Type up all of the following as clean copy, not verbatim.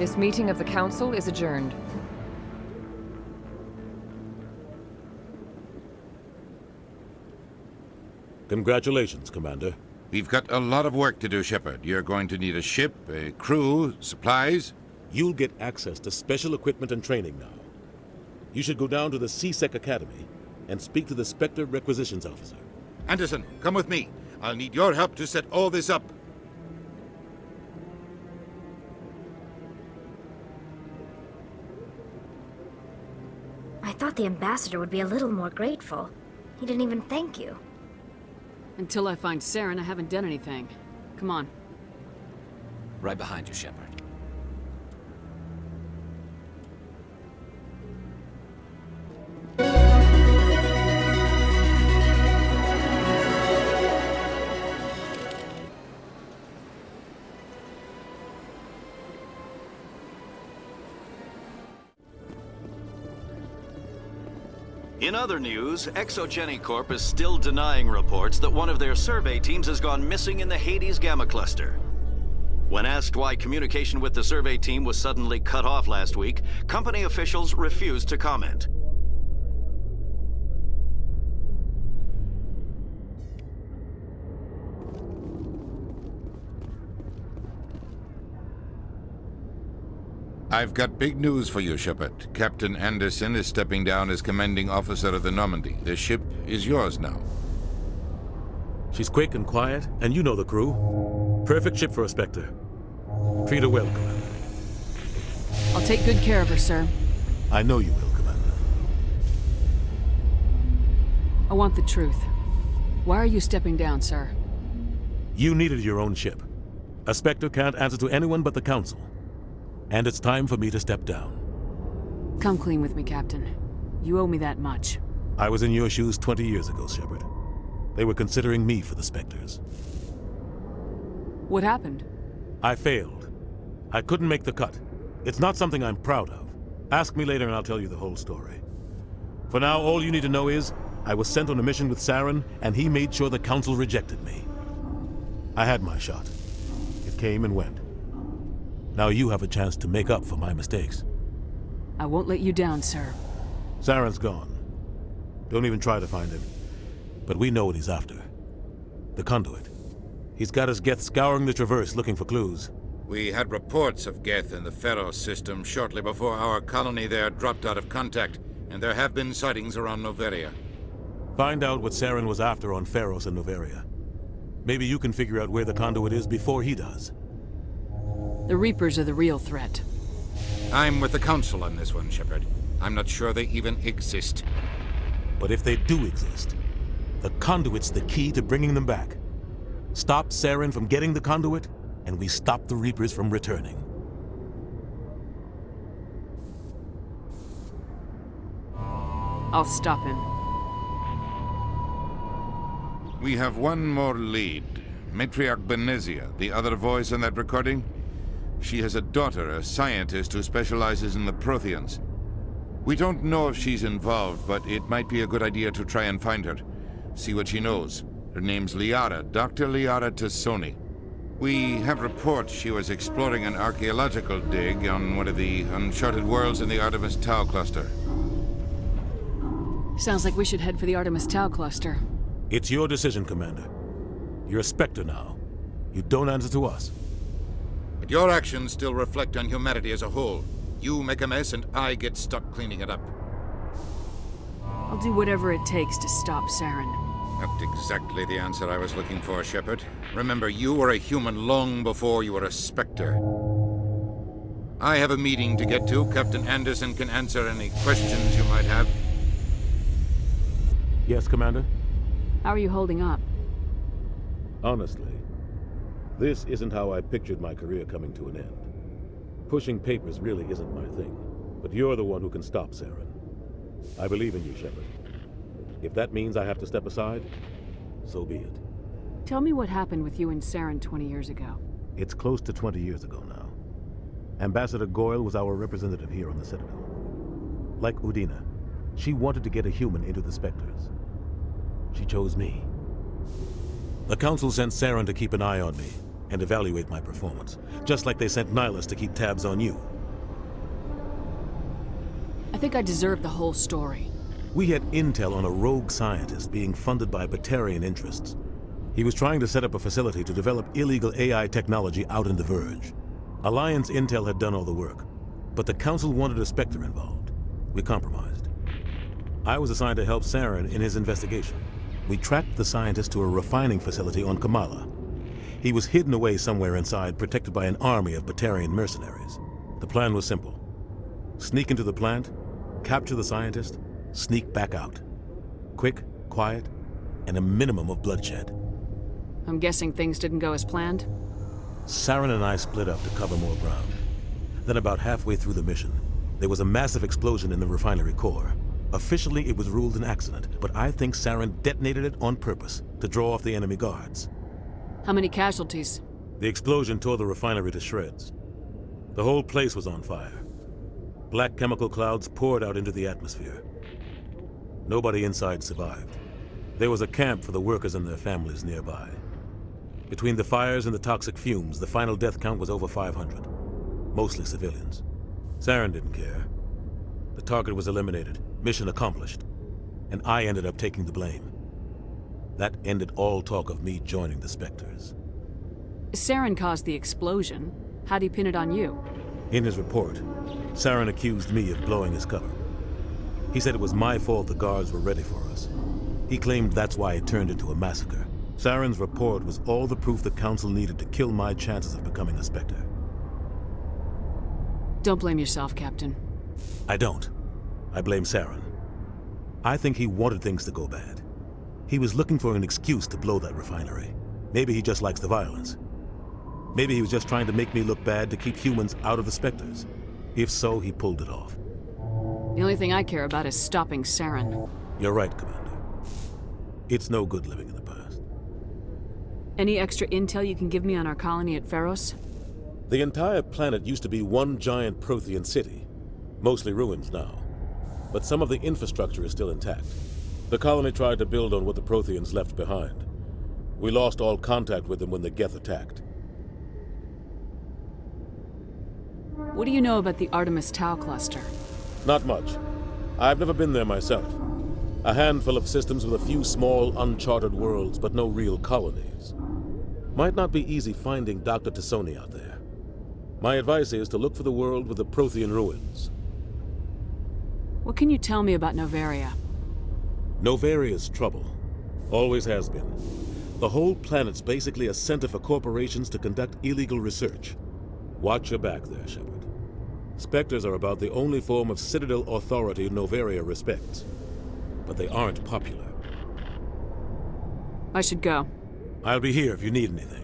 This meeting of the Council is adjourned. Congratulations, Commander. We've got a lot of work to do, Shepard. You're going to need a ship, a crew, supplies. You'll get access to special equipment and training now. You should go down to the C-Sec Academy and speak to the Spectre Requisitions Officer. Anderson, come with me. I'll need your help to set all this up. I thought the ambassador would be a little more grateful. He didn't even thank you. Until I find Saren, I haven't done anything. Come on. Right behind you, Shepard. In other news, Exogeny Corp is still denying reports that one of their survey teams has gone missing in the Hades Gamma Cluster. When asked why communication with the survey team was suddenly cut off last week, company officials refused to comment. I've got big news for you, Shepard. Captain Anderson is stepping down as commanding officer of the Normandy. The ship is yours now. She's quick and quiet, and you know the crew. Perfect ship for a Spectre. Treat her well, Commander. I'll take good care of her, sir. I know you will, Commander. I want the truth. Why are you stepping down, sir? You needed your own ship. A Spectre can't answer to anyone but the Council. And it's time for me to step down. Come clean with me, Captain. You owe me that much. I was in your shoes 20 years ago, Shepard. They were considering me for the Spectres. What happened? I failed. I couldn't make the cut. It's not something I'm proud of. Ask me later and I'll tell you the whole story. For now, all you need to know is, I was sent on a mission with Saren, and he made sure the Council rejected me. I had my shot. It came and went. Now you have a chance to make up for my mistakes. I won't let you down, sir. Saren's gone. Don't even try to find him. But we know what he's after. The conduit. He's got his Geth scouring the Traverse looking for clues. We had reports of Geth in the Pharos system shortly before our colony there dropped out of contact, and there have been sightings around Noveria. Find out what Saren was after on Pharos and Noveria. Maybe you can figure out where the conduit is before he does. The Reapers are the real threat. I'm with the Council on this one, Shepard. I'm not sure they even exist. But if they do exist, the conduit's the key to bringing them back. Stop Saren from getting the conduit, and we stop the Reapers from returning. I'll stop him. We have one more lead. Matriarch Benezia, the other voice in that recording. She has a daughter, a scientist who specializes in the Protheans. We don't know if she's involved, but it might be a good idea to try and find her. See what she knows. Her name's Liara, Dr. Liara Tassoni. We have reports she was exploring an archaeological dig on one of the uncharted worlds in the Artemis Tau cluster. Sounds like we should head for the Artemis Tau cluster. It's your decision, Commander. You're a Spectre now. You don't answer to us. But your actions still reflect on humanity as a whole. You make a mess and I get stuck cleaning it up. I'll do whatever it takes to stop Saren. Not exactly the answer I was looking for, Shepard. Remember, you were a human long before you were a Spectre. I have a meeting to get to. Captain Anderson can answer any questions you might have. Yes, Commander? How are you holding up? Honestly, this isn't how I pictured my career coming to an end. Pushing papers really isn't my thing, but you're the one who can stop Saren. I believe in you, Shepard. If that means I have to step aside, so be it. Tell me what happened with you and Saren 20 years ago. It's close to 20 years ago now. Ambassador Goyle was our representative here on the Citadel. Like Udina, she wanted to get a human into the Spectres. She chose me. The Council sent Saren to keep an eye on me, and evaluate my performance, just like they sent Nihilus to keep tabs on you. I think I deserve the whole story. We had intel on a rogue scientist being funded by Batarian interests. He was trying to set up a facility to develop illegal AI technology out in the Verge. Alliance intel had done all the work, but the Council wanted a Spectre involved. We compromised. I was assigned to help Saren in his investigation. We tracked the scientist to a refining facility on Kamala. He was hidden away somewhere inside, protected by an army of Batarian mercenaries. The plan was simple. Sneak into the plant, capture the scientist, sneak back out. Quick, quiet, and a minimum of bloodshed. I'm guessing things didn't go as planned? Saren and I split up to cover more ground. Then about halfway through the mission, there was a massive explosion in the refinery core. Officially, it was ruled an accident, but I think Saren detonated it on purpose to draw off the enemy guards. How many casualties? The explosion tore the refinery to shreds. The whole place was on fire. Black chemical clouds poured out into the atmosphere. Nobody inside survived. There was a camp for the workers and their families nearby. Between the fires and the toxic fumes, the final death count was over 500. Mostly civilians. Saren didn't care. The target was eliminated, mission accomplished. And I ended up taking the blame. That ended all talk of me joining the Spectres. Saren caused the explosion. How'd he pin it on you? In his report, Saren accused me of blowing his cover. He said it was my fault the guards were ready for us. He claimed that's why it turned into a massacre. Saren's report was all the proof the Council needed to kill my chances of becoming a Spectre. Don't blame yourself, Captain. I don't. I blame Saren. I think he wanted things to go bad. He was looking for an excuse to blow that refinery. Maybe he just likes the violence. Maybe he was just trying to make me look bad to keep humans out of the Spectres. If so, he pulled it off. The only thing I care about is stopping Saren. You're right, Commander. It's no good living in the past. Any extra intel you can give me on our colony at Pharos? The entire planet used to be one giant Prothean city. Mostly ruins now. But some of the infrastructure is still intact. The colony tried to build on what the Protheans left behind. We lost all contact with them when the Geth attacked. What do you know about the Artemis Tau cluster? Not much. I've never been there myself. A handful of systems with a few small, uncharted worlds, but no real colonies. Might not be easy finding Dr. Tassoni out there. My advice is to look for the world with the Prothean ruins. What can you tell me about Novaria? Novaria's trouble. Always has been. The whole planet's basically a center for corporations to conduct illegal research. Watch your back there, Shepard. Spectres are about the only form of Citadel authority Novaria respects. But they aren't popular. I should go. I'll be here if you need anything.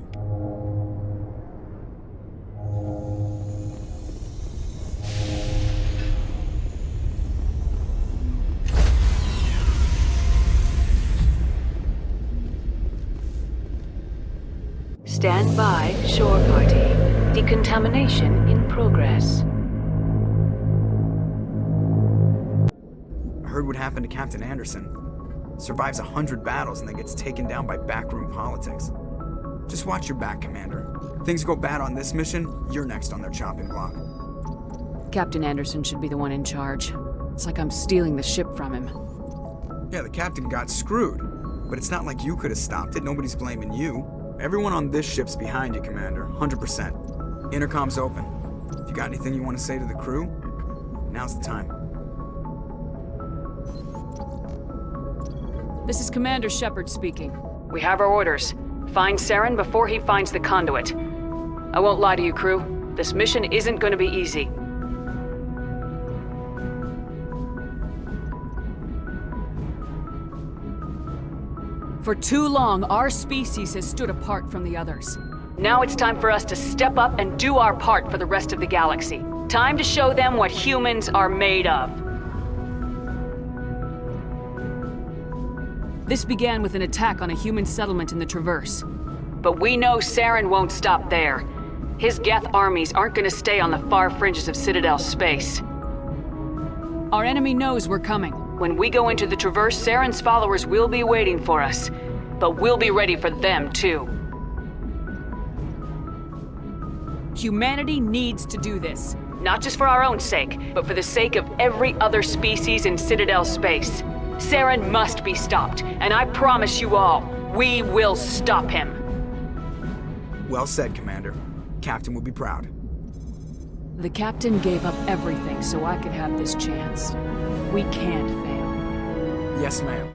Stand by, shore party. Decontamination in progress. I heard what happened to Captain Anderson. Survives 100 battles and then gets taken down by backroom politics. Just watch your back, Commander. Things go bad on this mission, you're next on their chopping block. Captain Anderson should be the one in charge. It's like I'm stealing the ship from him. Yeah, the captain got screwed. But it's not like you could have stopped it. Nobody's blaming you. Everyone on this ship's behind you, Commander. 100%. Intercom's open. If you got anything you want to say to the crew, now's the time. This is Commander Shepard speaking. We have our orders. Find Saren before he finds the conduit. I won't lie to you, crew. This mission isn't going to be easy. For too long, our species has stood apart from the others. Now it's time for us to step up and do our part for the rest of the galaxy. Time to show them what humans are made of. This began with an attack on a human settlement in the Traverse. But we know Saren won't stop there. His Geth armies aren't going to stay on the far fringes of Citadel space. Our enemy knows we're coming. When we go into the Traverse, Saren's followers will be waiting for us. But we'll be ready for them, too. Humanity needs to do this. Not just for our own sake, but for the sake of every other species in Citadel space. Saren must be stopped, and I promise you all, we will stop him. Well said, Commander. Captain will be proud. The captain gave up everything so I could have this chance. We can't fail. Yes, ma'am.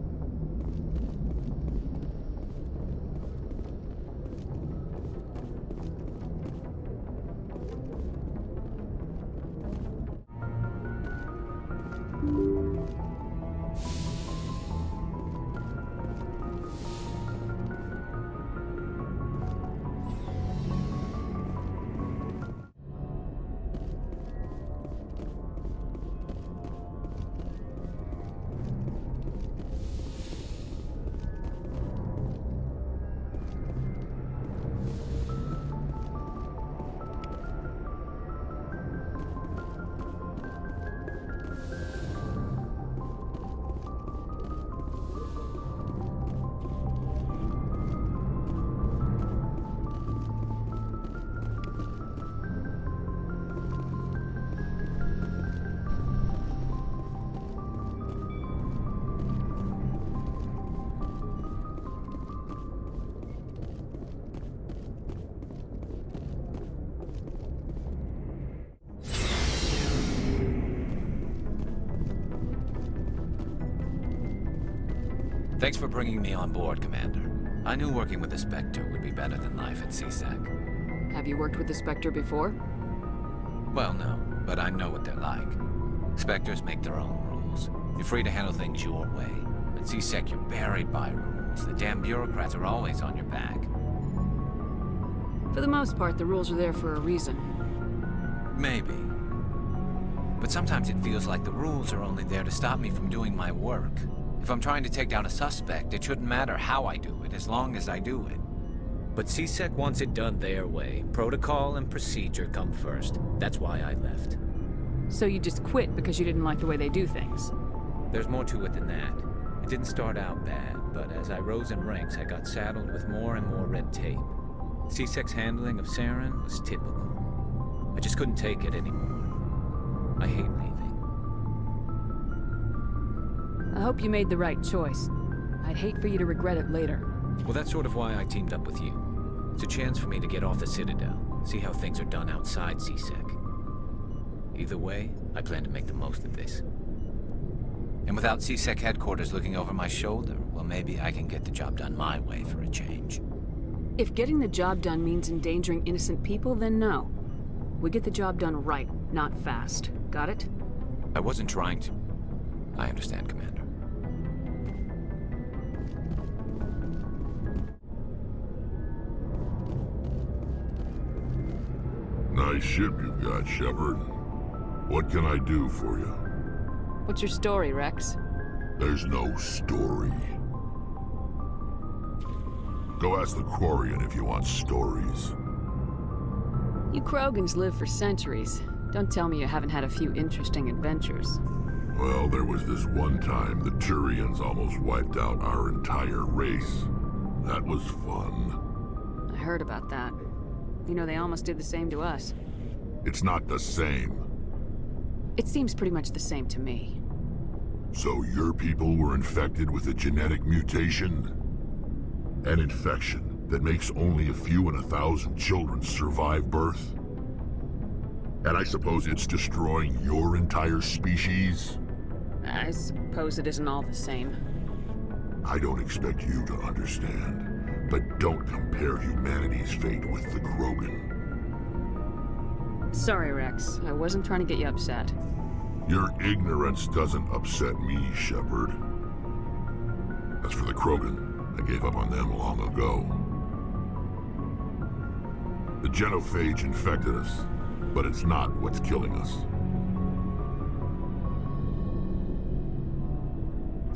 Thanks for bringing me on board, Commander. I knew working with the Spectre would be better than life at CSEC. Have you worked with the Spectre before? Well, no, but I know what they're like. Spectres make their own rules. You're free to handle things your way. At CSEC, you're buried by rules. The damn bureaucrats are always on your back. For the most part, the rules are there for a reason. Maybe. But sometimes it feels like the rules are only there to stop me from doing my work. If I'm trying to take down a suspect, it shouldn't matter how I do it, as long as I do it. But CSEC wants it done their way. Protocol and procedure come first. That's why I left. So you just quit because you didn't like the way they do things? There's more to it than that. It didn't start out bad, but as I rose in ranks, I got saddled with more and more red tape. CSEC's handling of Saren was typical. I just couldn't take it anymore. I hate leaving. I hope you made the right choice. I'd hate for you to regret it later. Well, that's sort of why I teamed up with you. It's a chance for me to get off the Citadel, see how things are done outside CSEC. Either way, I plan to make the most of this. And without CSEC headquarters looking over my shoulder, well, maybe I can get the job done my way for a change. If getting the job done means endangering innocent people, then no. We get the job done right, not fast. Got it? I wasn't trying to... I understand, Commander. Nice ship you've got, Shepard. What can I do for you? What's your story, Rex? There's no story. Go ask the Quarian if you want stories. You Krogans live for centuries. Don't tell me you haven't had a few interesting adventures. Well, there was this one time the Turians almost wiped out our entire race. That was fun. I heard about that. You know, they almost did the same to us. It's not the same. It seems pretty much the same to me. So your people were infected with a genetic mutation? An infection that makes only a few in 1,000 children survive birth? And I suppose it's destroying your entire species? I suppose it isn't all the same. I don't expect you to understand. But don't compare humanity's fate with the Krogan. Sorry, Rex. I wasn't trying to get you upset. Your ignorance doesn't upset me, Shepard. As for the Krogan, I gave up on them long ago. The genophage infected us, but it's not what's killing us.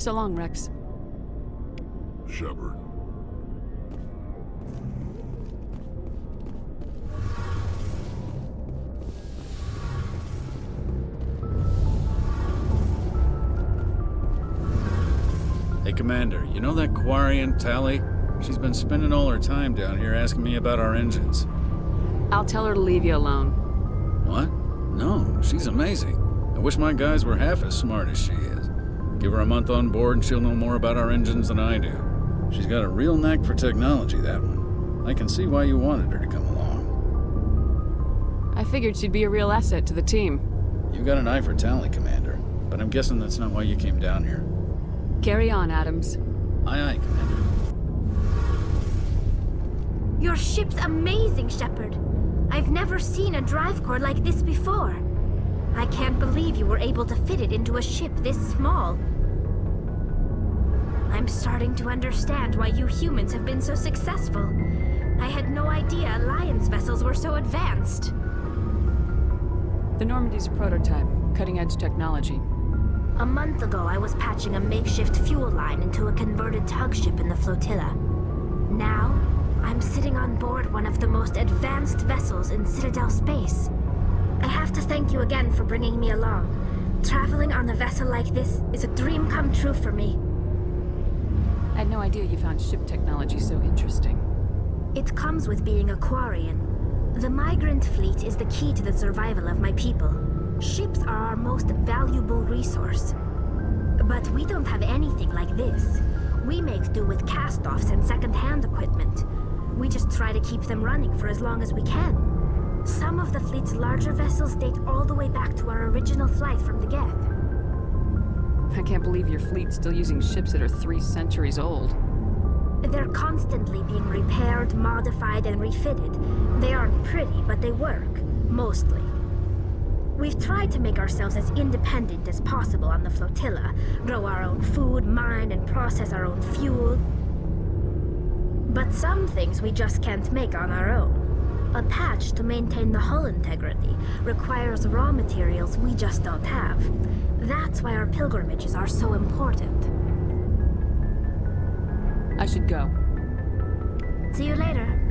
So long, Rex. Shepard. Hey, Commander, you know that Quarian, Tally? She's been spending all her time down here asking me about our engines. I'll tell her to leave you alone. What? No, she's amazing. I wish my guys were half as smart as she is. Give her a month on board and she'll know more about our engines than I do. She's got a real knack for technology, that one. I can see why you wanted her to come along. I figured she'd be a real asset to the team. You got an eye for talent, Commander. But I'm guessing that's not why you came down here. Carry on, Adams. Aye, aye, Commander. Your ship's amazing, Shepard. I've never seen a drive core like this before. I can't believe you were able to fit it into a ship this small. I'm starting to understand why you humans have been so successful. I had no idea Alliance vessels were so advanced. The Normandy's a prototype, cutting-edge technology. A month ago, I was patching a makeshift fuel line into a converted tug ship in the flotilla. Now, I'm sitting on board one of the most advanced vessels in Citadel space. I have to thank you again for bringing me along. Traveling on a vessel like this is a dream come true for me. I had no idea you found ship technology so interesting. It comes with being a Quarian. The migrant fleet is the key to the survival of my people. Ships are our most valuable resource. But we don't have anything like this. We make do with cast-offs and second-hand equipment. We just try to keep them running for as long as we can. Some of the fleet's larger vessels date all the way back to our original flight from the Geth. I can't believe your fleet's still using ships that are 3 centuries old. They're constantly being repaired, modified, and refitted. They aren't pretty, but they work. Mostly. We've tried to make ourselves as independent as possible on the flotilla, grow our own food, mine, and process our own fuel. But some things we just can't make on our own. A patch to maintain the hull integrity requires raw materials we just don't have. That's why our pilgrimages are so important. I should go. See you later.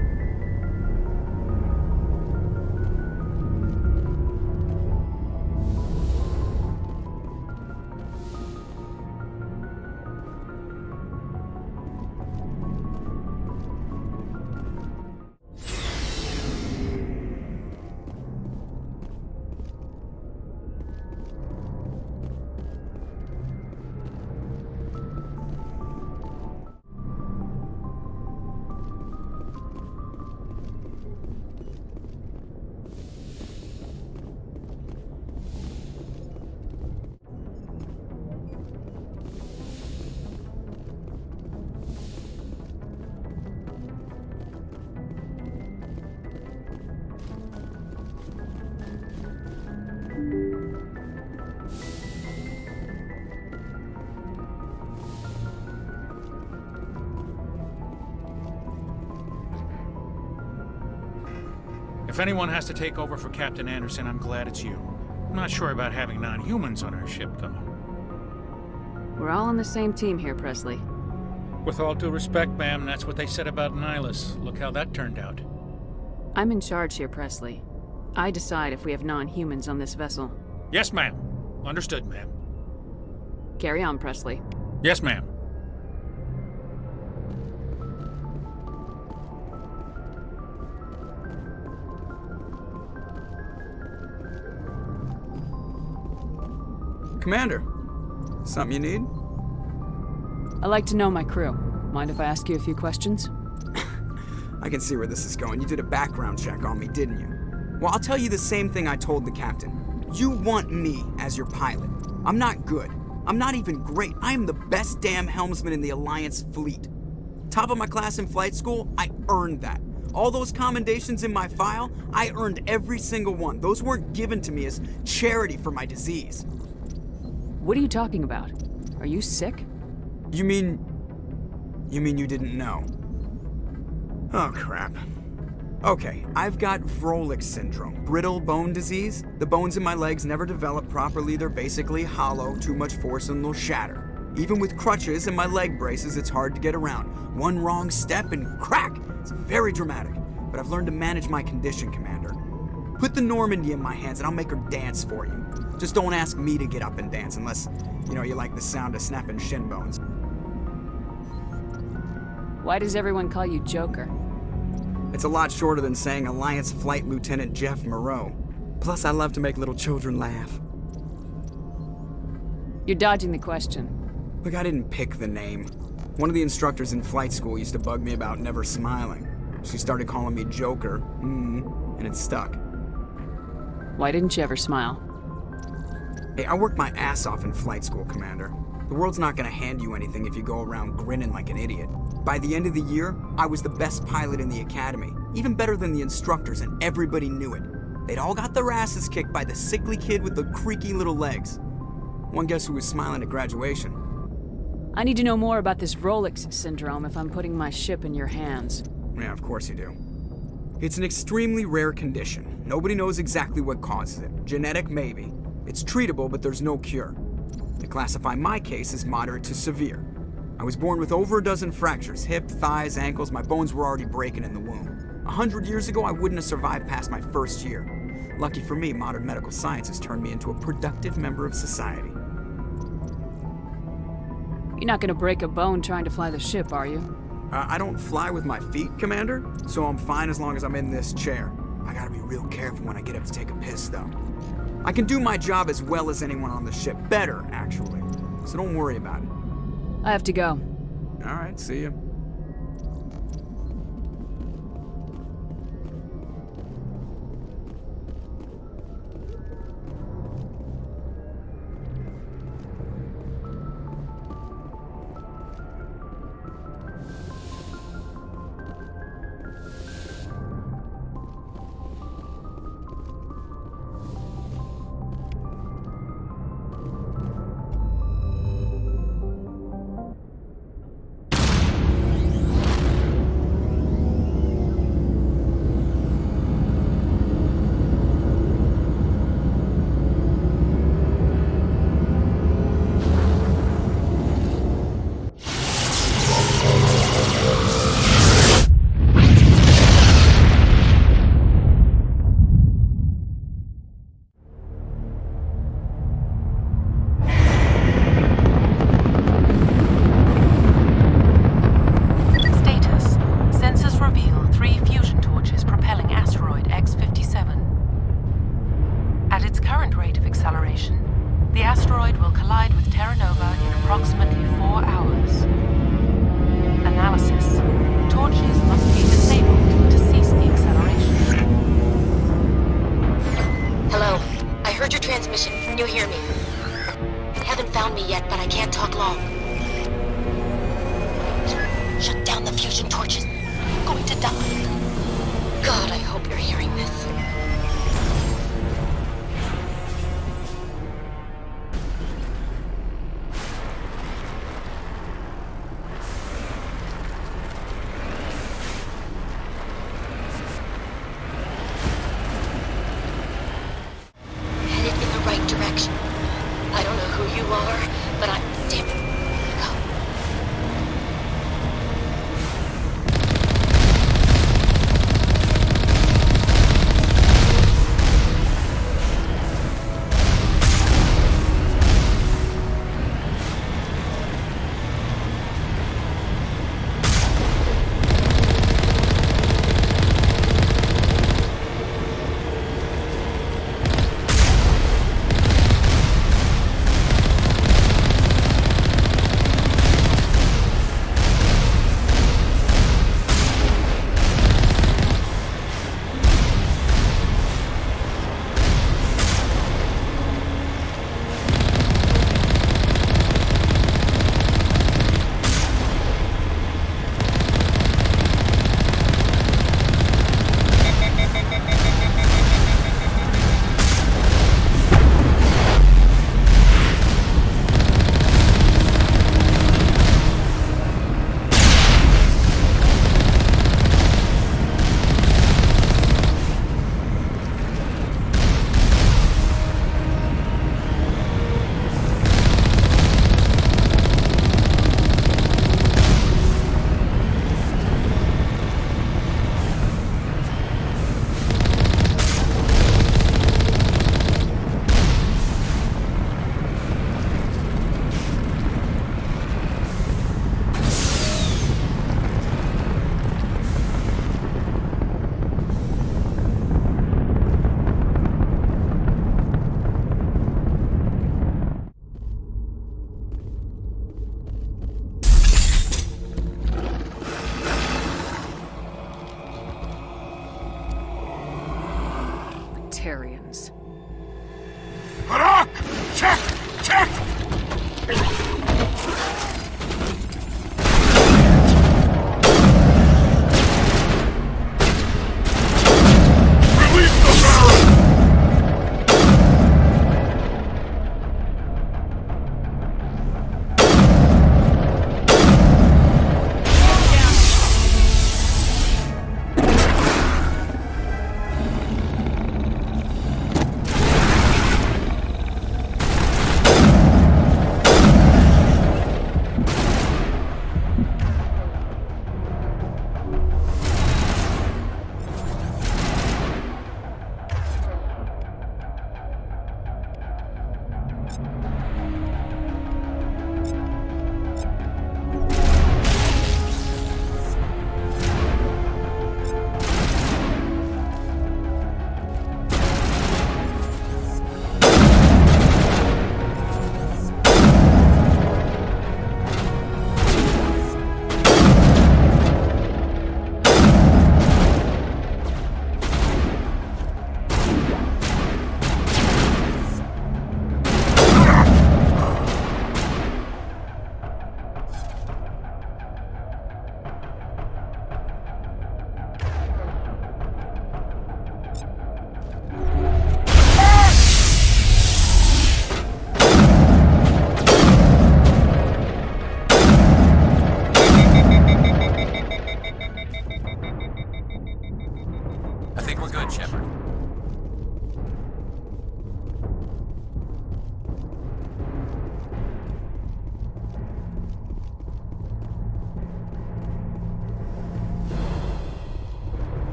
If anyone has to take over for Captain Anderson, I'm glad it's you. I'm not sure about having non-humans on our ship, though. We're all on the same team here, Presley. With all due respect, ma'am, that's what they said about Nihilus. Look how that turned out. I'm in charge here, Presley. I decide if we have non-humans on this vessel. Yes, ma'am. Understood, ma'am. Carry on, Presley. Yes, ma'am. Commander, something you need? I like to know my crew. Mind if I ask you a few questions? I can see where this is going. You did a background check on me, didn't you? Well, I'll tell you the same thing I told the captain. You want me as your pilot. I'm not good. I'm not even great. I am the best damn helmsman in the Alliance fleet. Top of my class in flight school, I earned that. All those commendations in my file, I earned every single one. Those weren't given to me as charity for my disease. What are you talking about? Are you sick? You mean you didn't know? Oh, crap. Okay, I've got Vrolik syndrome, brittle bone disease. The bones in my legs never develop properly. They're basically hollow, too much force and they'll shatter. Even with crutches and my leg braces, it's hard to get around. One wrong step and crack! It's very dramatic. But I've learned to manage my condition, Commander. Put the Normandy in my hands and I'll make her dance for you. Just don't ask me to get up and dance unless, you like the sound of snapping shin bones. Why does everyone call you Joker? It's a lot shorter than saying Alliance Flight Lieutenant Jeff Moreau. Plus, I love to make little children laugh. You're dodging the question. Look, I didn't pick the name. One of the instructors in flight school used to bug me about never smiling. She started calling me Joker, and it stuck. Why didn't you ever smile? Hey, I worked my ass off in flight school, Commander. The world's not gonna hand you anything if you go around grinning like an idiot. By the end of the year, I was the best pilot in the academy, even better than the instructors, and everybody knew it. They'd all got their asses kicked by the sickly kid with the creaky little legs. One guess who was smiling at graduation? I need to know more about this Rolex syndrome if I'm putting my ship in your hands. Yeah, of course you do. It's an extremely rare condition. Nobody knows exactly what causes it. Genetic, maybe. It's treatable, but there's no cure. They classify my case as moderate to severe. I was born with over a dozen fractures, hip, thighs, ankles. My bones were already breaking in the womb. 100 years ago, I wouldn't have survived past my first year. Lucky for me, modern medical science has turned me into a productive member of society. You're not gonna break a bone trying to fly the ship, are you? I don't fly with my feet, Commander, so I'm fine as long as I'm in this chair. I gotta be real careful when I get up to take a piss, though. I can do my job as well as anyone on the ship. Better, actually. So don't worry about it. I have to go. All right, see you.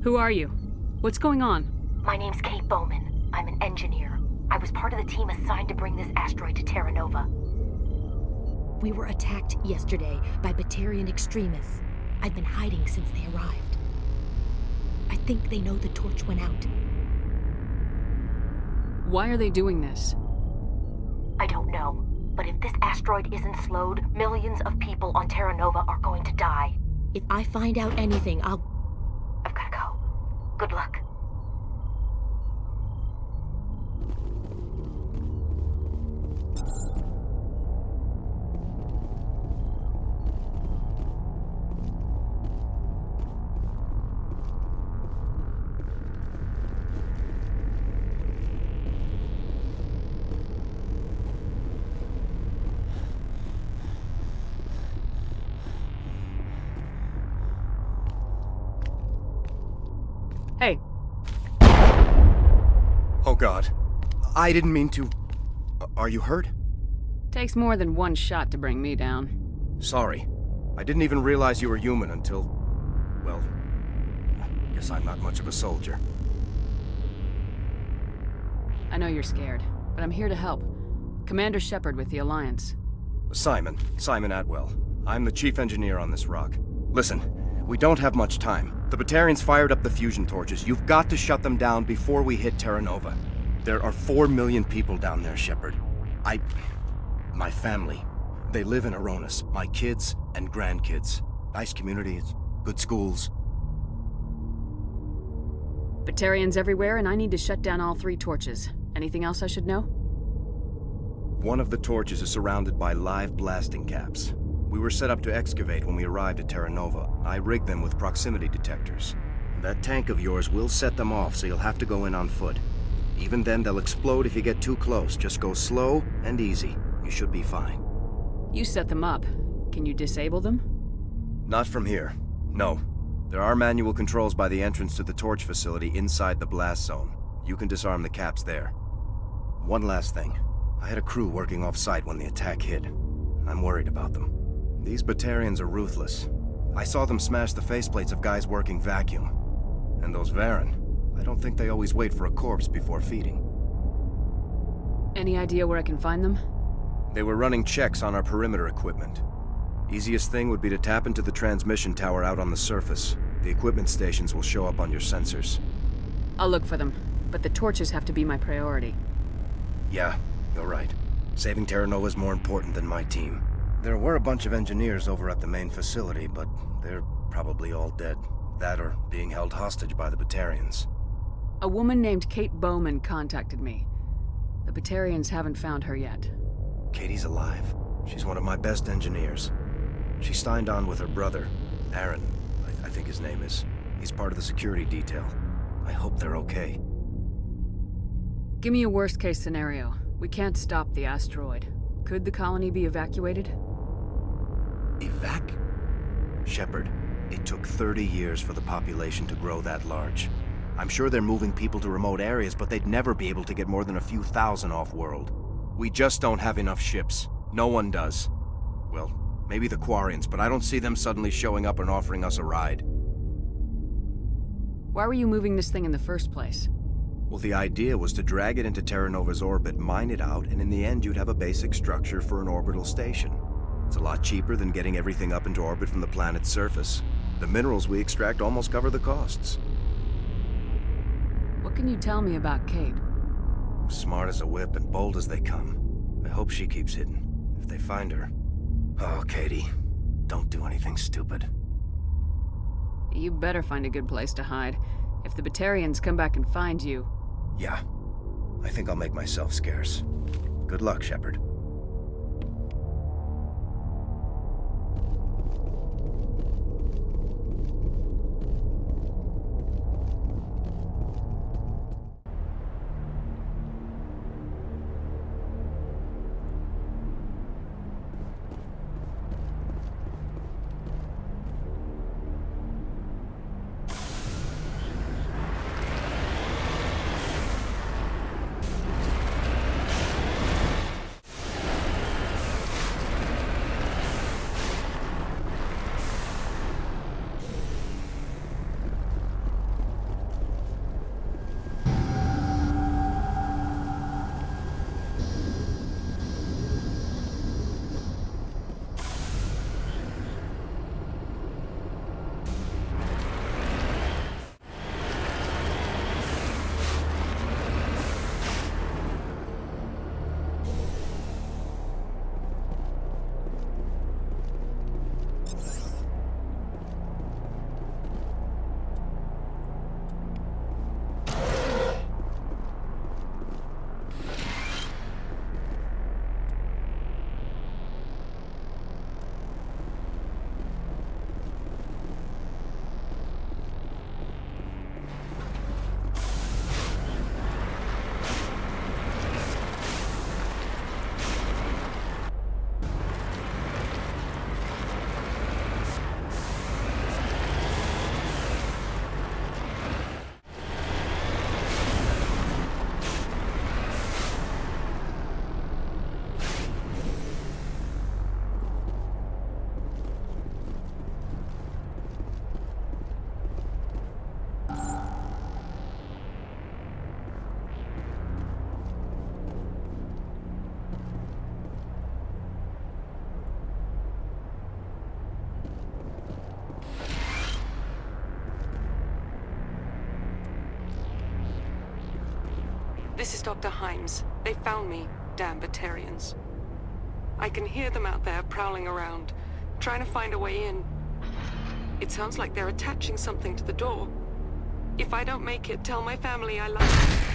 Who are you? What's going on? My name's Kate Bowman. I'm an engineer. I was part of the team assigned to bring this asteroid to Terra Nova. We were attacked yesterday by Batarian extremists. I've been hiding since they arrived. I think they know the torch went out. Why are they doing this? I don't know. But if this asteroid isn't slowed, millions of people on Terra Nova are going to die. If I find out anything, I've gotta go. Good luck. Hey. Oh God. I didn't mean to... Are you hurt? Takes more than one shot to bring me down. Sorry. I didn't even realize you were human until... Well... Guess I'm not much of a soldier. I know you're scared, but I'm here to help. Commander Shepard with the Alliance. Simon Atwell. I'm the chief engineer on this rock. Listen, we don't have much time. The Batarians fired up the fusion torches. You've got to shut them down before we hit Terra Nova. There are 4 million people down there, Shepard. My family. They live in Aronis. My kids and grandkids. Nice communities, good schools. Batarians everywhere, and I need to shut down all 3 torches. Anything else I should know? One of the torches is surrounded by live blasting caps. We were set up to excavate when we arrived at Terra Nova. I rigged them with proximity detectors. That tank of yours will set them off, so you'll have to go in on foot. Even then, they'll explode if you get too close. Just go slow and easy. You should be fine. You set them up. Can you disable them? Not from here. No. There are manual controls by the entrance to the torch facility inside the blast zone. You can disarm the caps there. One last thing. I had a crew working off-site when the attack hit. I'm worried about them. These Batarians are ruthless. I saw them smash the faceplates of guys working vacuum. And those Varen, I don't think they always wait for a corpse before feeding. Any idea where I can find them? They were running checks on our perimeter equipment. Easiest thing would be to tap into the transmission tower out on the surface. The equipment stations will show up on your sensors. I'll look for them, but the torches have to be my priority. Yeah, you're right. Saving Terra Nova is more important than my team. There were a bunch of engineers over at the main facility, but they're probably all dead. That or being held hostage by the Batarians. A woman named Kate Bowman contacted me. The Batarians haven't found her yet. Katie's alive. She's one of my best engineers. She signed on with her brother, Aaron, I think his name is. He's part of the security detail. I hope they're okay. Give me a worst-case scenario. We can't stop the asteroid. Could the colony be evacuated? Shepard, it took 30 years for the population to grow that large. I'm sure they're moving people to remote areas, but they'd never be able to get more than a few thousand off-world. We just don't have enough ships. No one does. Well, maybe the Quarians, but I don't see them suddenly showing up and offering us a ride. Why were you moving this thing in the first place? Well, the idea was to drag it into Terra Nova's orbit, mine it out, and in the end you'd have a basic structure for an orbital station. It's a lot cheaper than getting everything up into orbit from the planet's surface. The minerals we extract almost cover the costs. What can you tell me about Kate? Smart as a whip and bold as they come. I hope she keeps hidden. If they find her... Oh, Katie, don't do anything stupid. You better find a good place to hide. If the Batarians come back and find you... Yeah. I think I'll make myself scarce. Good luck, Shepard. This is Dr. Himes. They found me, damn Batarians. I can hear them out there prowling around, trying to find a way in. It sounds like they're attaching something to the door. If I don't make it, tell my family I love them.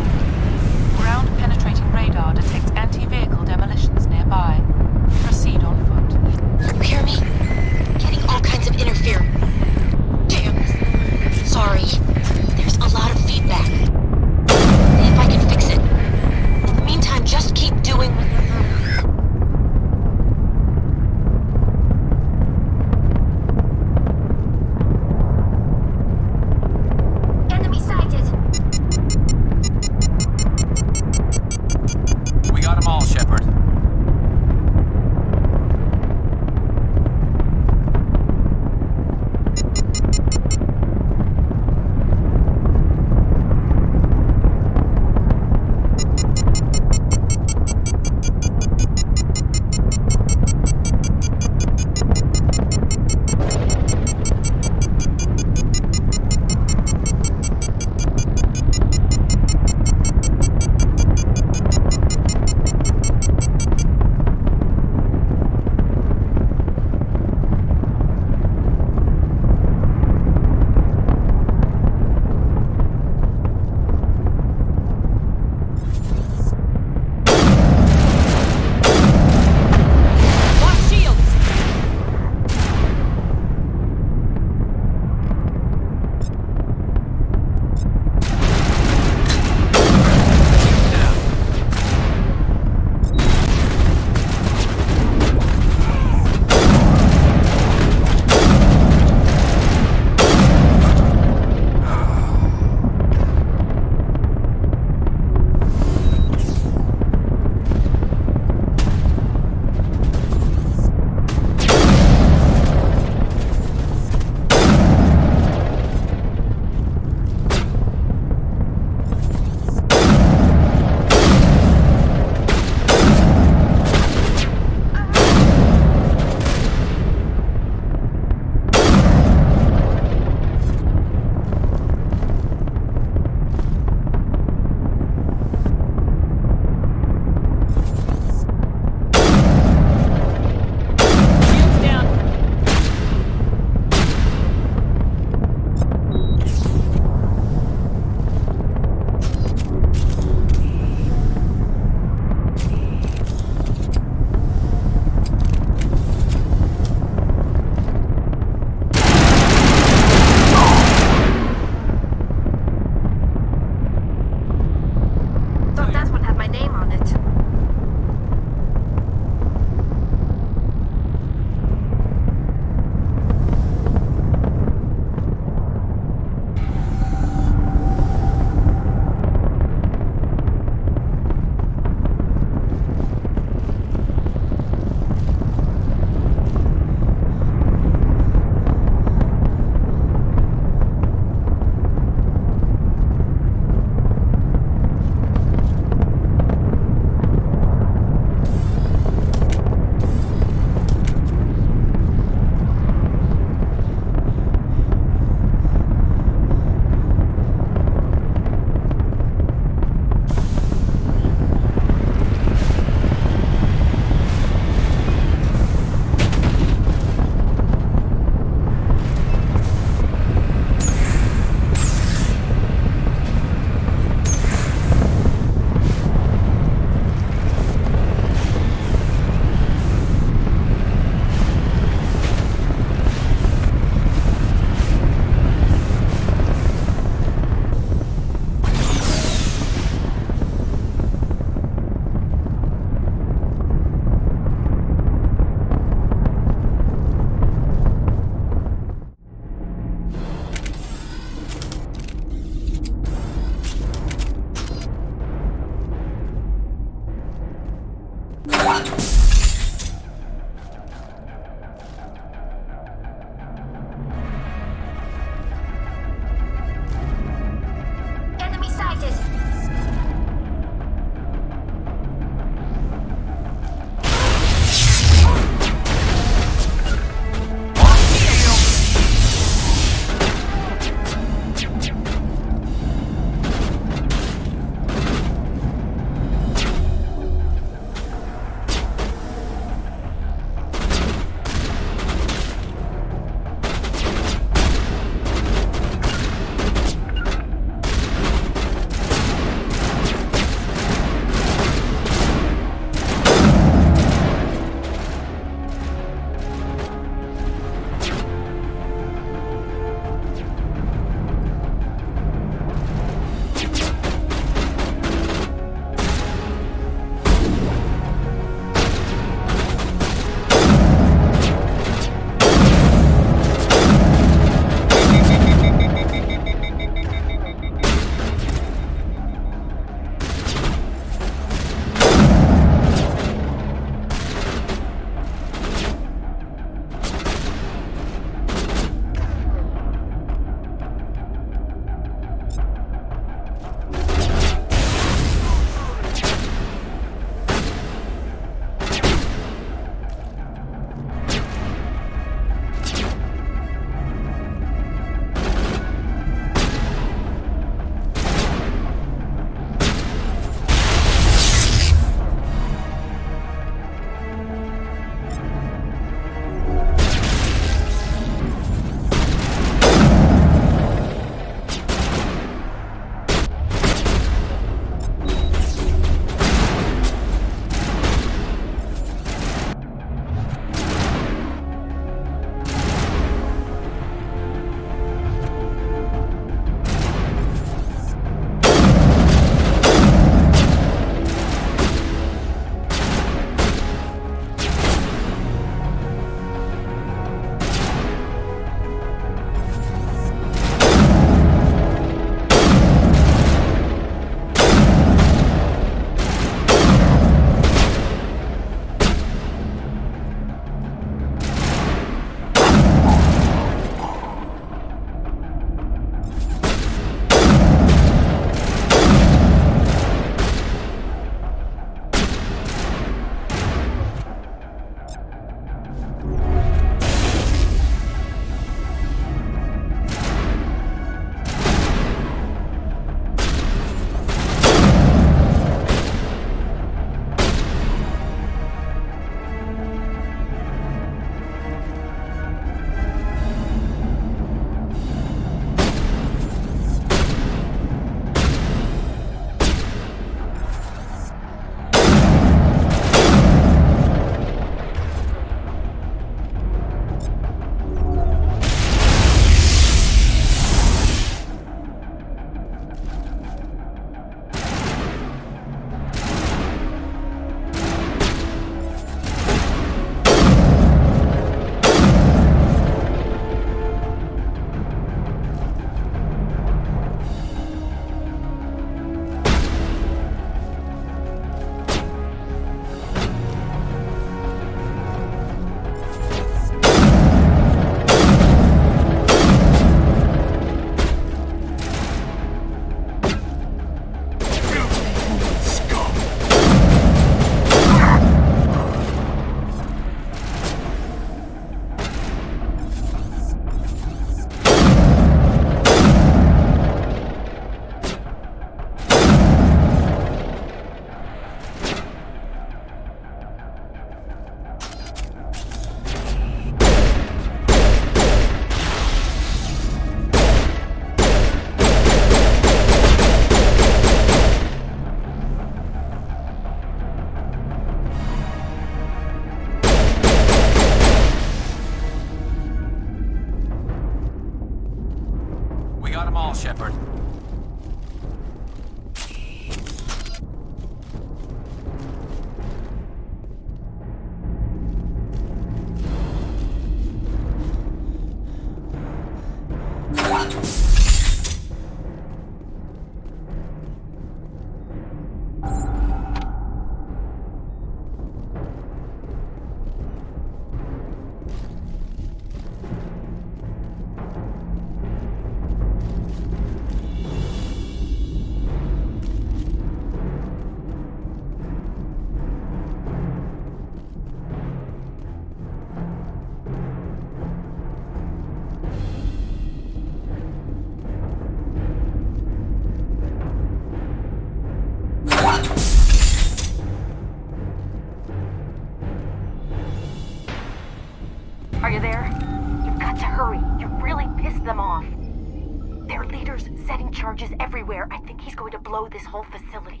everywhere. I think he's going to blow this whole facility.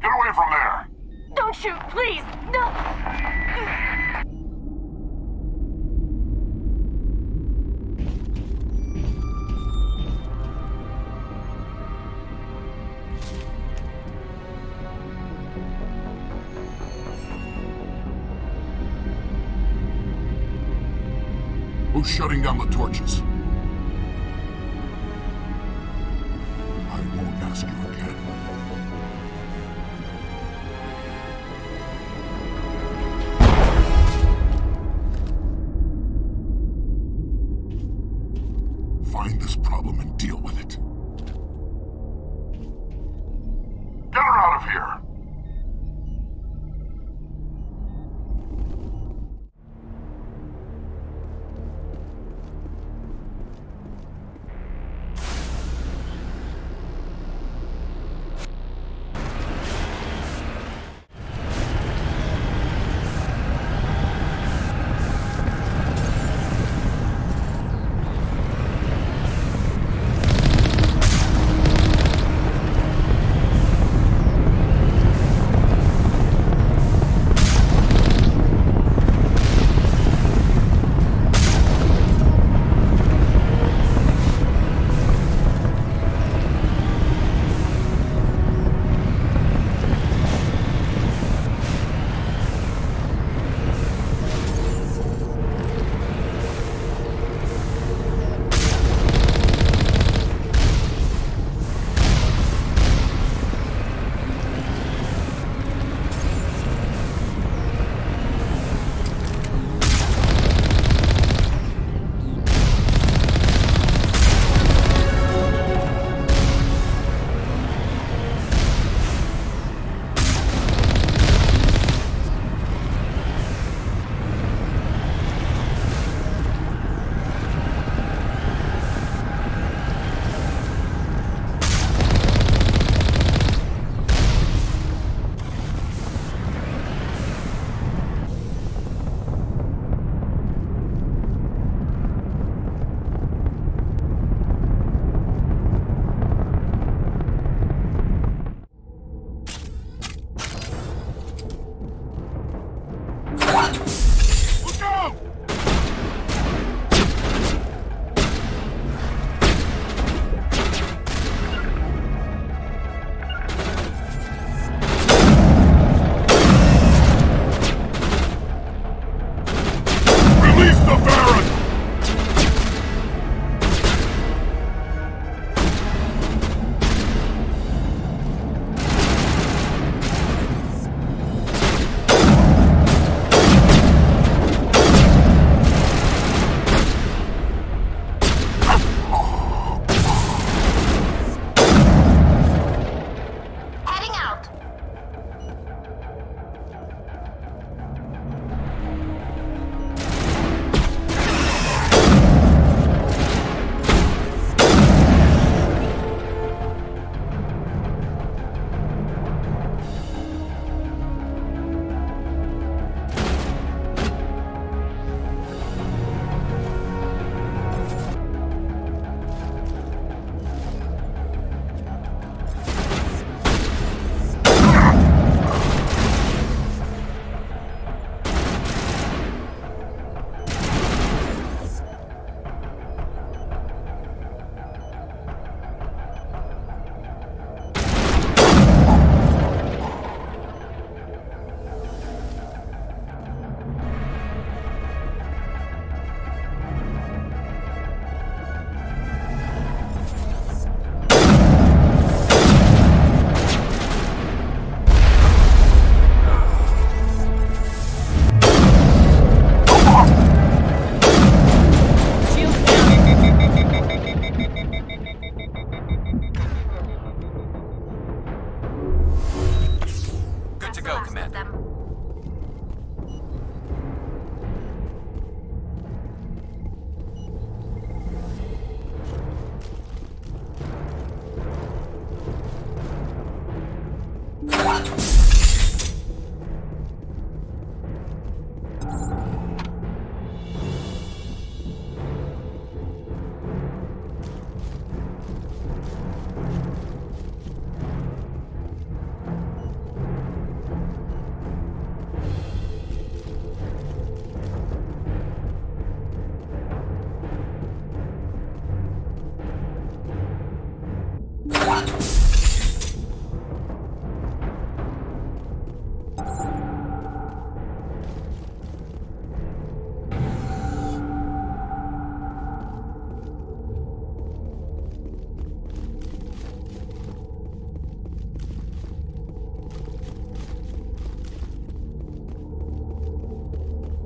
Get away from there! Don't shoot, please! No! Who's shutting down the torches? I won't ask you again. Find this problem and deal with it. Get her out of here!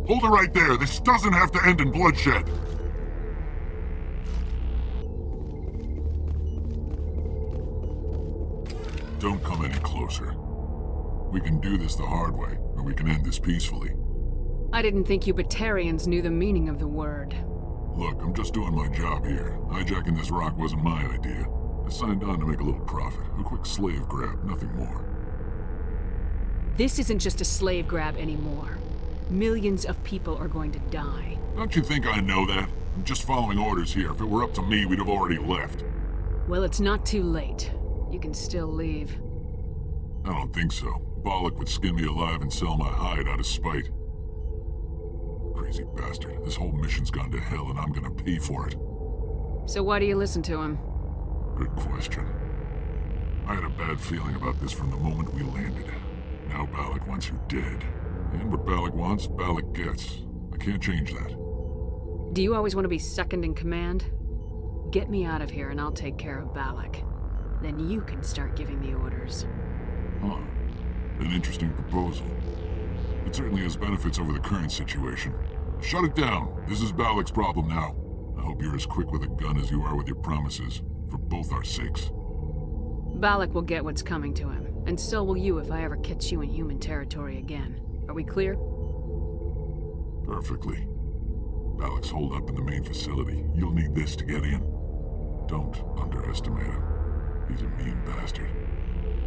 Hold it right there. This doesn't have to end in bloodshed. Don't come any closer. We can do this the hard way, or we can end this peacefully. I didn't think you Batarians knew the meaning of the word. Look, I'm just doing my job here. Hijacking this rock wasn't my idea. I signed on to make a little profit. A quick slave grab, nothing more. This isn't just a slave grab anymore. Millions of people are going to die. Don't you think I know that? I'm just following orders here. If it were up to me, we'd have already left. Well, it's not too late. You can still leave. I don't think so. Bollock would skin me alive and sell my hide out of spite. Crazy bastard. This whole mission's gone to hell and I'm gonna pay for it. So why do you listen to him? Good question. I had a bad feeling about this from the moment we landed. Now Bollock wants you dead. And what Bollock wants, Bollock gets. I can't change that. Do you always want to be second in command? Get me out of here and I'll take care of Bollock. Then you can start giving the orders. Huh. An interesting proposal. It certainly has benefits over the current situation. Shut it down. This is Bollock's problem now. I hope you're as quick with a gun as you are with your promises. For both our sakes. Bollock will get what's coming to him. And so will you if I ever catch you in human territory again. Are we clear? Perfectly. Bollock's holed up in the main facility. You'll need this to get in. Don't underestimate him. He's a mean bastard.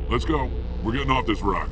Let's go. We're getting off this rock.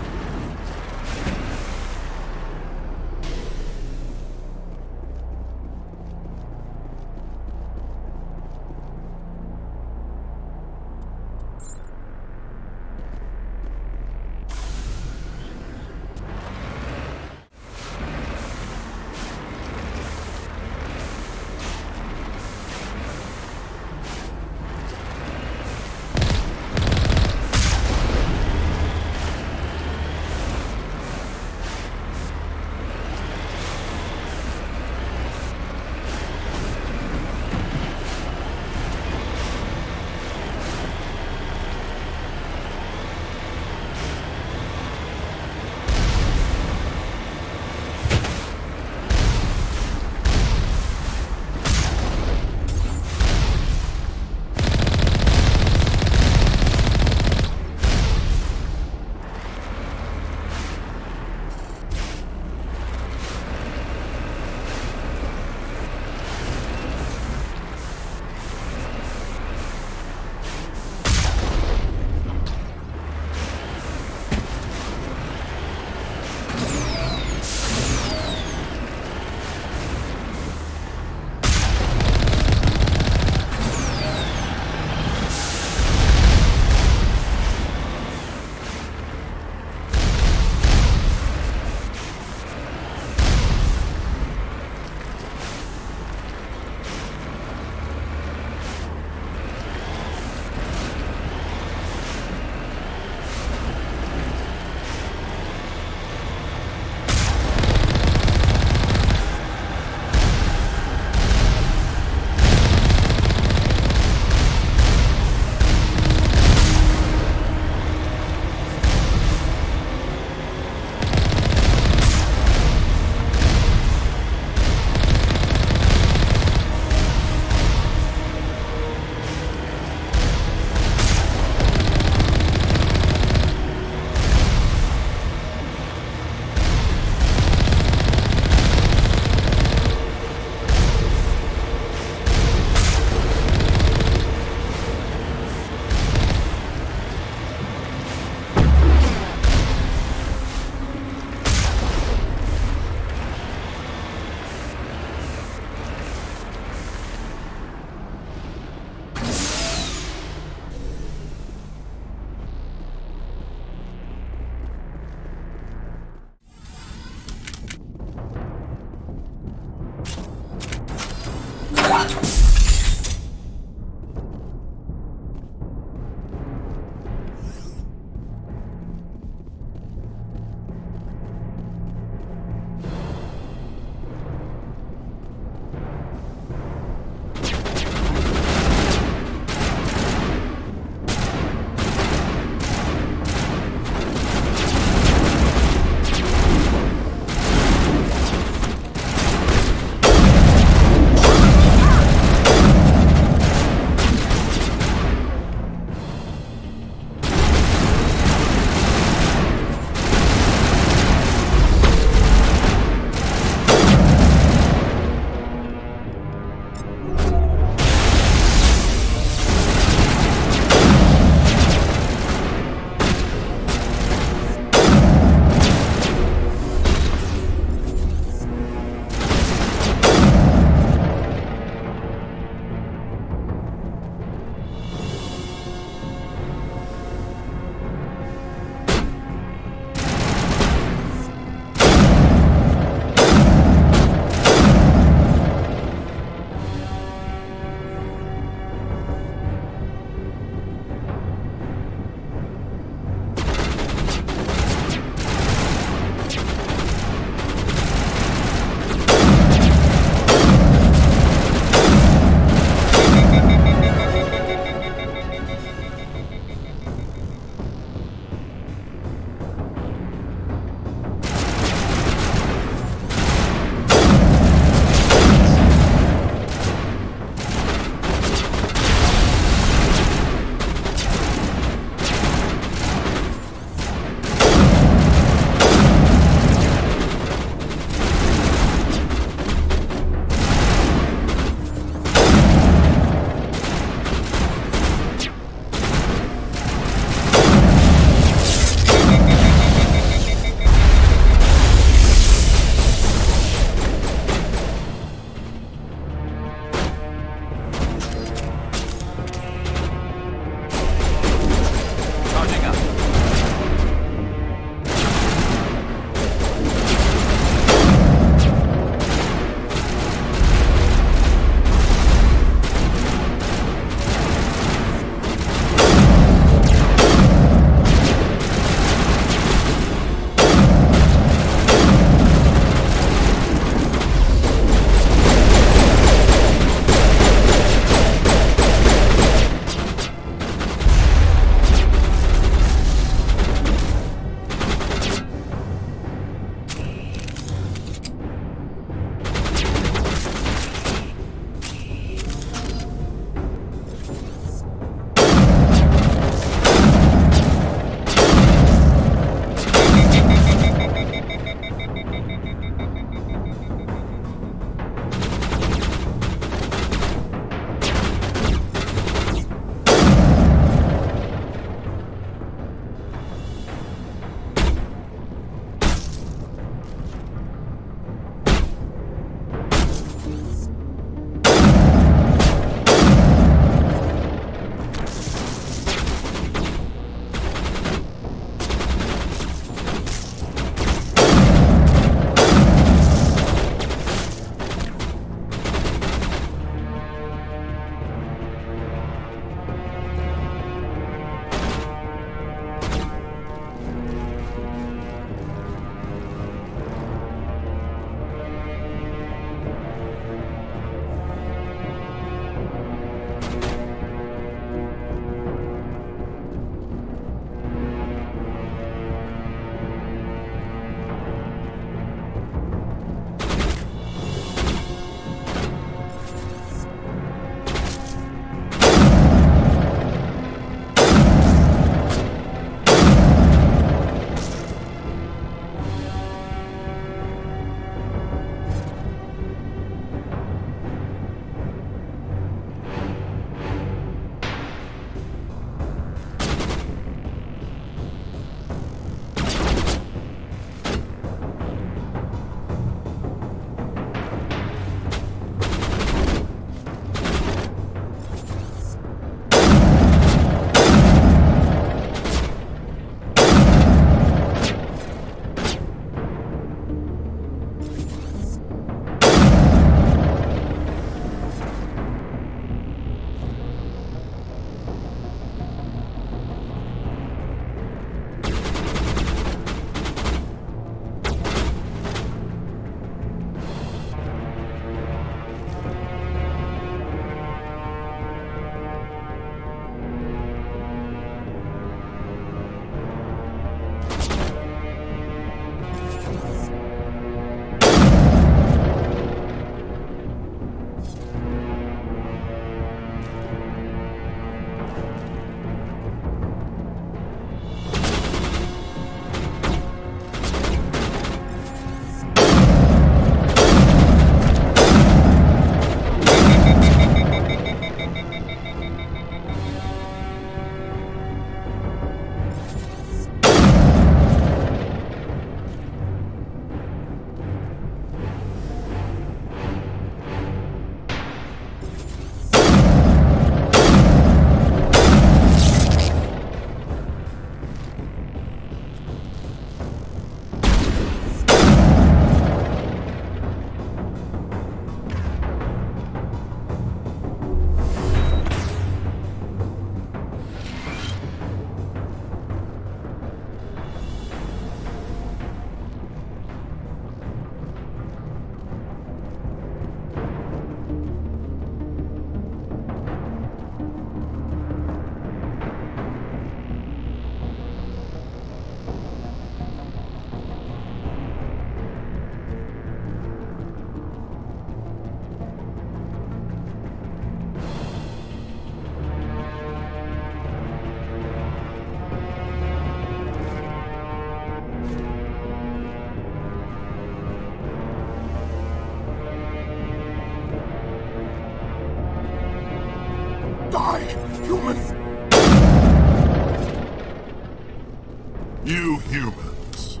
You humans.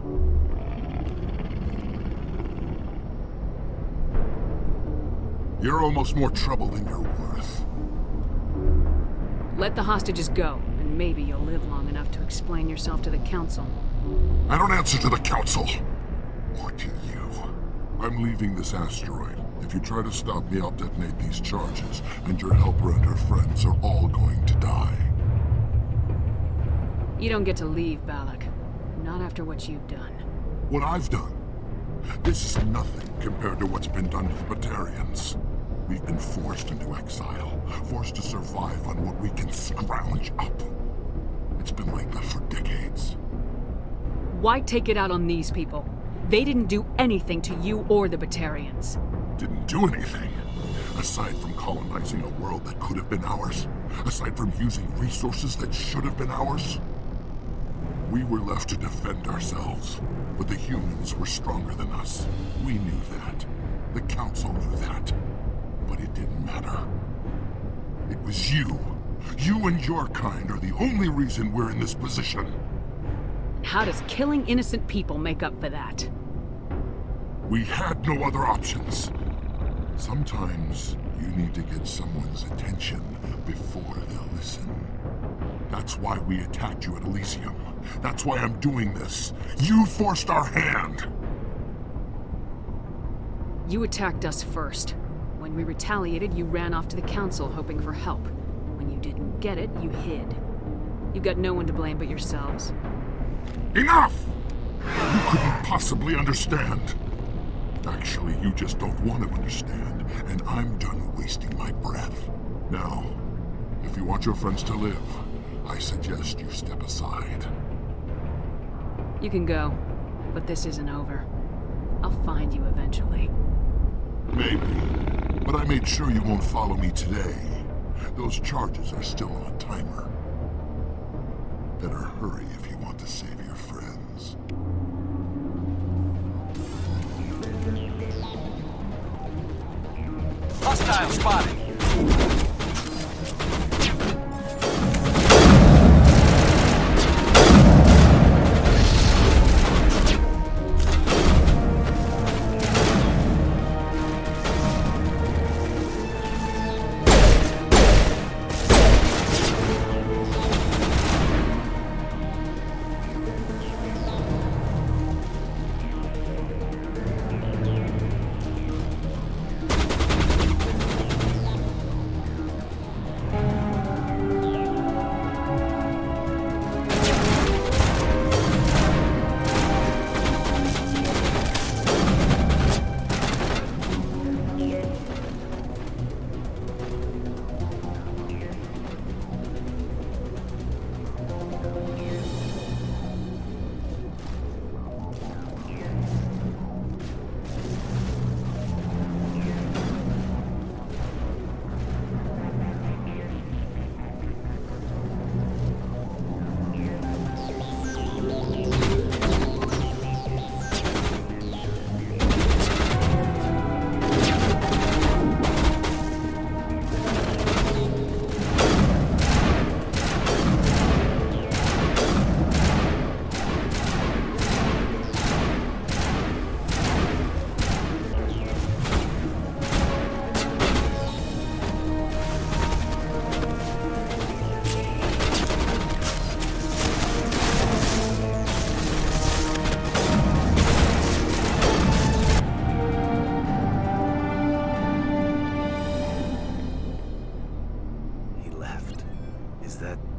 You're almost more trouble than you're worth. Let the hostages go, and maybe you'll live long enough to explain yourself to the Council. I don't answer to the Council. Or to you. I'm leaving this asteroid. If you try to stop me, I'll detonate these charges, and your helper and her friends are all going to die. You don't get to leave, Balak. Not after what you've done. What I've done? This is nothing compared to what's been done to the Batarians. We've been forced into exile, forced to survive on what we can scrounge up. It's been like that for decades. Why take it out on these people? They didn't do anything to you or the Batarians. Didn't do anything. Aside from colonizing a world that could have been ours. Aside from using resources that should have been ours. We were left to defend ourselves. But the humans were stronger than us. We knew that. The Council knew that. But it didn't matter. It was you. You and your kind are the only reason we're in this position. How does killing innocent people make up for that? We had no other options. Sometimes you need to get someone's attention before they'll listen. That's why we attacked you at Elysium. That's why I'm doing this. You forced our hand! You attacked us first. When we retaliated, you ran off to the Council hoping for help. When you didn't get it, you hid. You've got no one to blame but yourselves. Enough! You couldn't possibly understand. Actually, you just don't want to understand, and I'm done wasting my breath. Now, if you want your friends to live, I suggest you step aside. You can go, but this isn't over. I'll find you eventually. Maybe, but I made sure you won't follow me today. Those charges are still on a timer. Better hurry if you want to save your friends. Hostile spotted.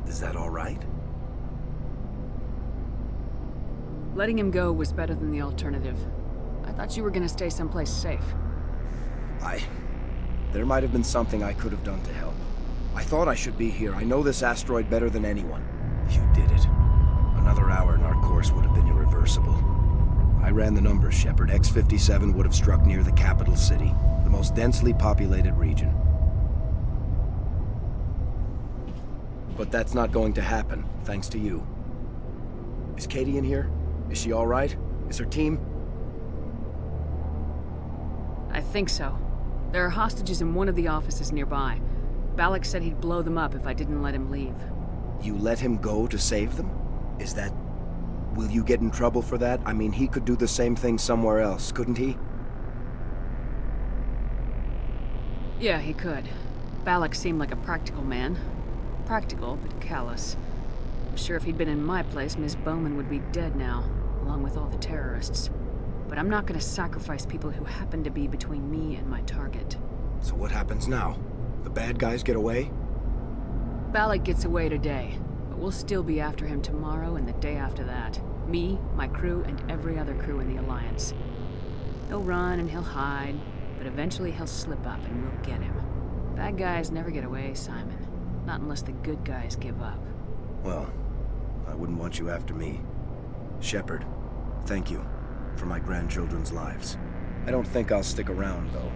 Is that all right? Letting him go was better than the alternative. I thought you were gonna stay someplace safe. There might have been something I could have done to help. I thought I should be here. I know this asteroid better than anyone. You did it. Another hour and our course would have been irreversible. I ran the numbers, Shepard. X-57 would have struck near the capital city, the most densely populated region. But that's not going to happen, thanks to you. Is Katie in here? Is she all right? Is her team? I think so. There are hostages in one of the offices nearby. Balak said he'd blow them up if I didn't let him leave. You let him go to save them? Is that... Will you get in trouble for that? I mean, he could do the same thing somewhere else, couldn't he? Yeah, he could. Balak seemed like a practical man. Practical, but callous. I'm sure if he'd been in my place, Miss Bowman would be dead now, along with all the terrorists. But I'm not gonna sacrifice people who happen to be between me and my target. So what happens now? The bad guys get away? Balak gets away today, but we'll still be after him tomorrow and the day after that. Me, my crew, and every other crew in the Alliance. He'll run and he'll hide, but eventually he'll slip up and we'll get him. Bad guys never get away, Simon. Not unless the good guys give up. Well, I wouldn't want you after me. Shepard, thank you for my grandchildren's lives. I don't think I'll stick around, though.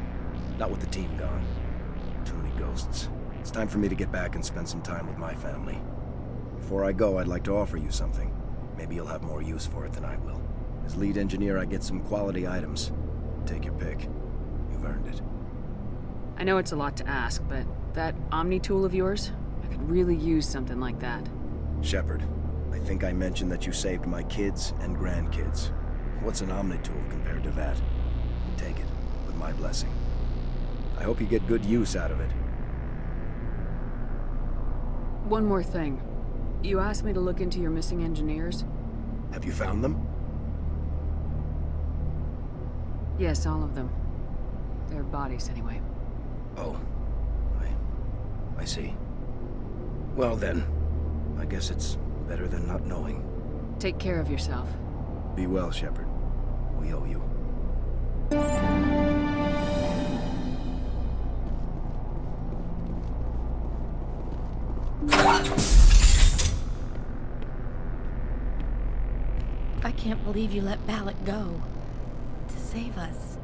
Not with the team gone. Too many ghosts. It's time for me to get back and spend some time with my family. Before I go, I'd like to offer you something. Maybe you'll have more use for it than I will. As lead engineer, I get some quality items. Take your pick. You've earned it. I know it's a lot to ask, but that Omni tool of yours? I could really use something like that. Shepard, I think I mentioned that you saved my kids and grandkids. What's an Omni tool compared to that? You take it, with my blessing. I hope you get good use out of it. One more thing. You asked me to look into your missing engineers? Have you found them? Yes, all of them. Their bodies, anyway. Oh. I see. Well then, I guess it's better than not knowing. Take care of yourself. Be well, Shepard. We owe you. I can't believe you let Balak go. To save us.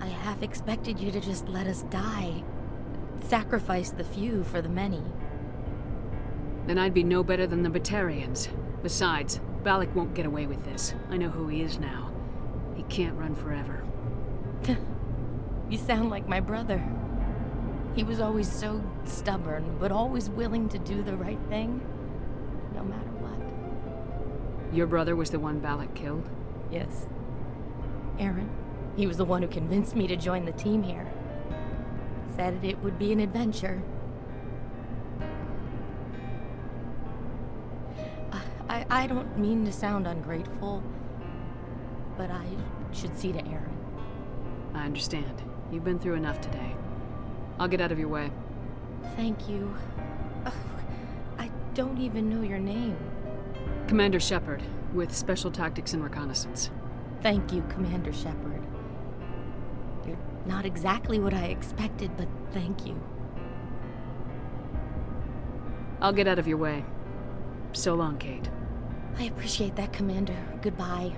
I half expected you to just let us die. Sacrifice the few for the many. Then I'd be no better than the Batarians. Besides, Balak won't get away with this. I know who he is now. He can't run forever. You sound like my brother. He was always so stubborn, but always willing to do the right thing, no matter what. Your brother was the one Balak killed? Yes. Aaron. He was the one who convinced me to join the team here. Said it would be an adventure. I don't mean to sound ungrateful, but I should see to Aaron. I understand. You've been through enough today. I'll get out of your way. Thank you. I don't even know your name. Commander Shepard, with Special Tactics and Reconnaissance. Thank you, Commander Shepard. You're not exactly what I expected, but thank you. I'll get out of your way. So long, Kate. I appreciate that, Commander. Goodbye.